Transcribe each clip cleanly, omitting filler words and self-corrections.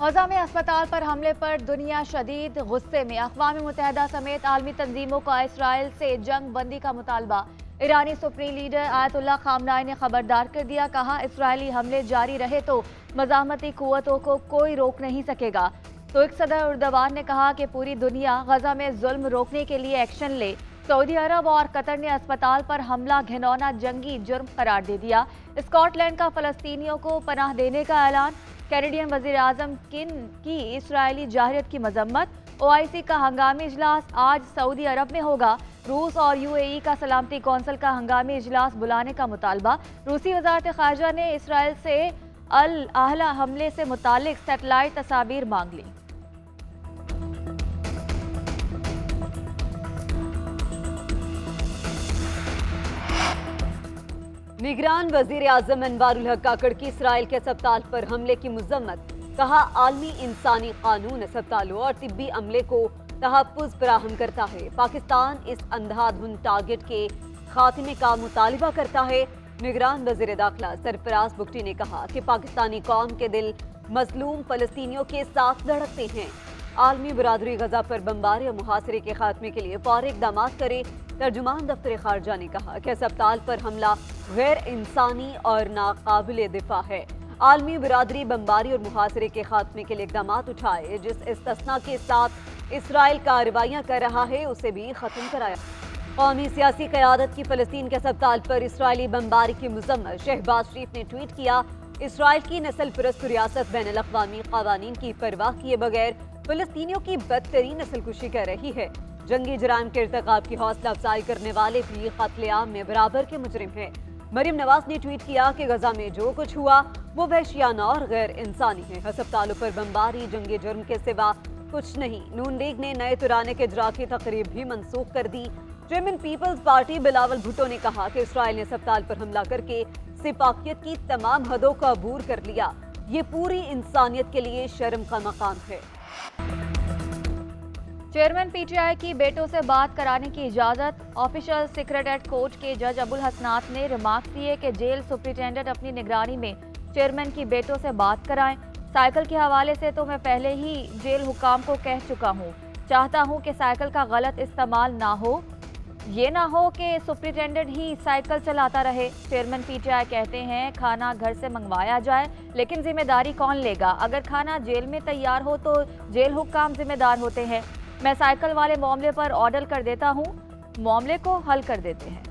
غزہ میں اسپتال پر حملے پر دنیا شدید غصے میں۔ اقوام متحدہ سمیت عالمی تنظیموں کا اسرائیل سے جنگ بندی کا مطالبہ۔ ایرانی سپریم لیڈر آیت اللہ خامنہئی نے خبردار کر دیا، کہا اسرائیلی حملے جاری رہے تو مزاحمتی قوتوں کو کوئی روک نہیں سکے گا۔ ترک صدر اردوان نے کہا کہ پوری دنیا غزہ میں ظلم روکنے کے لیے ایکشن لے۔ سعودی عرب اور قطر نے اسپتال پر حملہ گھناؤنا جنگی جرم قرار دے دیا۔ اسکاٹ لینڈ کا فلسطینیوں کو پناہ دینے کا اعلان۔ کینیڈین وزیر اعظم کی اسرائیلی جارحیت کی مذمت۔ OIC کا ہنگامی اجلاس آج سعودی عرب میں ہوگا۔ روس اور UAE کا سلامتی کونسل کا ہنگامی اجلاس بلانے کا مطالبہ۔ روسی وزارت خارجہ نے اسرائیل سے الاعلی حملے سے متعلق سیٹلائٹ تصاویر مانگ لی۔ نگران وزیر اعظم انوار الحق کاکڑ کی اسرائیل کے اسپتال پر حملے کی مذمت۔ کہا عالمی انسانی قانون اسپتالوں اور طبی عملے کو تحفظ فراہم کرتا ہے۔ پاکستان اس اندھا دھند ٹارگٹ کے خاتمے کا مطالبہ کرتا ہے۔ نگران وزیر داخلہ سرفراز بگٹی نے کہا کہ پاکستانی قوم کے دل مظلوم فلسطینیوں کے ساتھ دھڑکتے ہیں۔ عالمی برادری غزہ پر بمباری اور محاصرے کے خاتمے کے لیے فوری اقدامات کرے۔ ترجمان دفتر خارجہ نے کہا کہ اسپتال پر حملہ غیر انسانی اور ناقابل دفاع ہے۔ عالمی برادری بمباری اور محاصرے کے خاتمے کے لیے اقدامات اٹھائے۔ جس استثناء کے ساتھ اسرائیل کارروائیاں کر رہا ہے اسے بھی ختم کرایا۔ قومی سیاسی قیادت کی فلسطین کے اسپتال پر اسرائیلی بمباری کی مذمت۔ شہباز شریف نے ٹویٹ کیا، اسرائیل کی نسل پرست ریاست بین الاقوامی قوانین کی پرواہ کیے بغیر فلسطینیوں کی بدترین نسل کشی کر رہی ہے۔ جنگی جرائم کے ارتکاب کی حوصلہ افزائی کرنے والے بھی قتل عام میں برابر کے مجرم ہیں۔ مریم نواز نے ٹویٹ کیا کہ غزہ میں جو کچھ ہوا وہ وحشیانہ اور غیر انسانی ہے۔ ہسپتالوں پر بمباری جنگی جرم کے سوا کچھ نہیں۔ نون لیگ نے نئے ترانے کے اجرا کی تقریب بھی منسوخ کر دی۔ چیئرمین پیپلز پارٹی بلاول بھٹو نے کہا کہ اسرائیل نے اسپتال پر حملہ کر کے سفاکیت کی تمام حدوں کو عبور کر لیا۔ یہ پوری انسانیت کے لیے شرم کا مقام ہے۔ چیئرمین PTI کی بیٹوں سے بات کرانے کی اجازت۔ آفیشل سیکریٹریٹ کورٹ کے جج ابو الحسنات نے ریمارکس دیے کہ جیل سپرنٹینڈنٹ اپنی نگرانی میں چیئرمین کی بیٹوں سے بات کرائیں۔ سائیکل کے حوالے سے تو میں پہلے ہی جیل حکام کو کہہ چکا ہوں۔ چاہتا ہوں کہ سائیکل کا غلط استعمال نہ ہو، یہ نہ ہو کہ سپرنٹینڈنٹ ہی سائیکل چلاتا رہے۔ چیئرمین PTI کہتے ہیں کھانا گھر سے منگوایا جائے، لیکن ذمہ داری کون لے گا؟ اگر کھانا جیل میں تیار ہو تو جیل حکام ذمہ دار ہوتے ہیں۔ میں سائیکل والے معاملے پر آرڈر کر دیتا ہوں، معاملے کو حل کر دیتے ہیں۔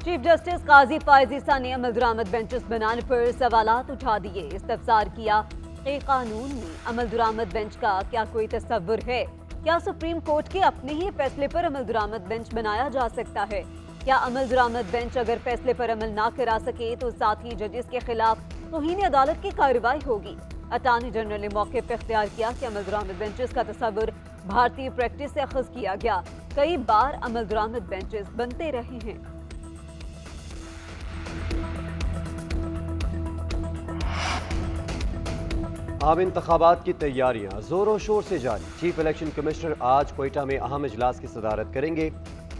چیف جسٹس قاضی فائز عیسیٰ نے عمل درآمد بینچز بنانے پر سوالات اٹھا دیے۔ استفسار کیا کہ قانون میں عمل درآمد بینچ کا کیا کوئی تصور ہے؟ کیا سپریم کورٹ کے اپنے ہی فیصلے پر عمل درآمد بینچ بنایا جا سکتا ہے؟ کیا عمل درآمد بینچ اگر فیصلے پر عمل نہ کرا سکے تو ساتھی ججز کے خلاف توہین عدالت کی کارروائی ہوگی؟ اٹارنی جنرل نے موقع پر اختیار کیا کہ عمل درآمد بینچز کا تصور بھارتی پریکٹس سے اخذ کیا گیا۔ کئی بار عمل درآمد بینچز بنتے رہے ہیں۔ عام انتخابات کی تیاریاں زور و شور سے جاری۔ چیف الیکشن کمشنر آج کوئٹہ میں اہم اجلاس کی صدارت کریں گے۔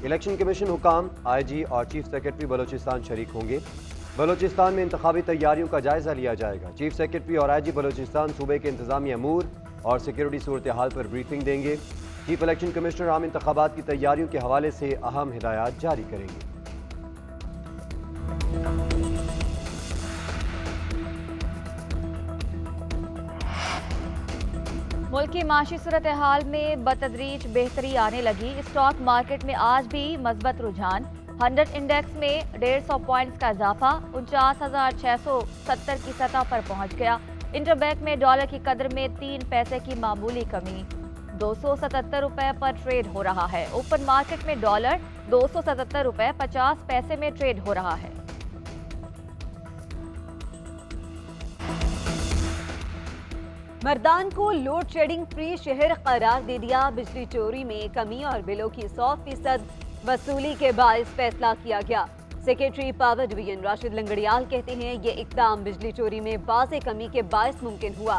الیکشن کمیشن حکام، IG اور چیف سیکرٹری بلوچستان شریک ہوں گے۔ بلوچستان میں انتخابی تیاریوں کا جائزہ لیا جائے گا۔ چیف سیکرٹری اور IG بلوچستان صوبے کے انتظامی امور اور سیکیورٹی صورتحال پر بریفنگ دیں گے۔ چیف الیکشن کمشنر عام انتخابات کی تیاریوں کے حوالے سے اہم ہدایات جاری کریں گے۔ ملک کی معاشی صورتحال میں بتدریج بہتری آنے لگی۔ اسٹاک مارکیٹ میں آج بھی مثبت رجحان۔ 100 انڈیکس میں 150 پوائنٹس کا اضافہ، 49,670 کی سطح پر پہنچ گیا۔ انٹر بینک میں ڈالر کی قدر میں 3 پیسے کی معمولی کمی، 277 روپے پر ٹریڈ ہو رہا ہے۔ اوپن مارکیٹ میں ڈالر 277 روپے 50 پیسے میں ٹریڈ ہو رہا ہے۔ مردان کو لوڈ شیڈنگ فری شہر قرار دے دیا۔ بجلی چوری میں کمی اور بلوں کی 100% وصولی کے باعث فیصلہ کیا گیا۔ Secretary power division Rashid Langrial کہتے ہیں یہ اقدام بجلی چوری میں واضح کمی کے باعث ممکن ہوا۔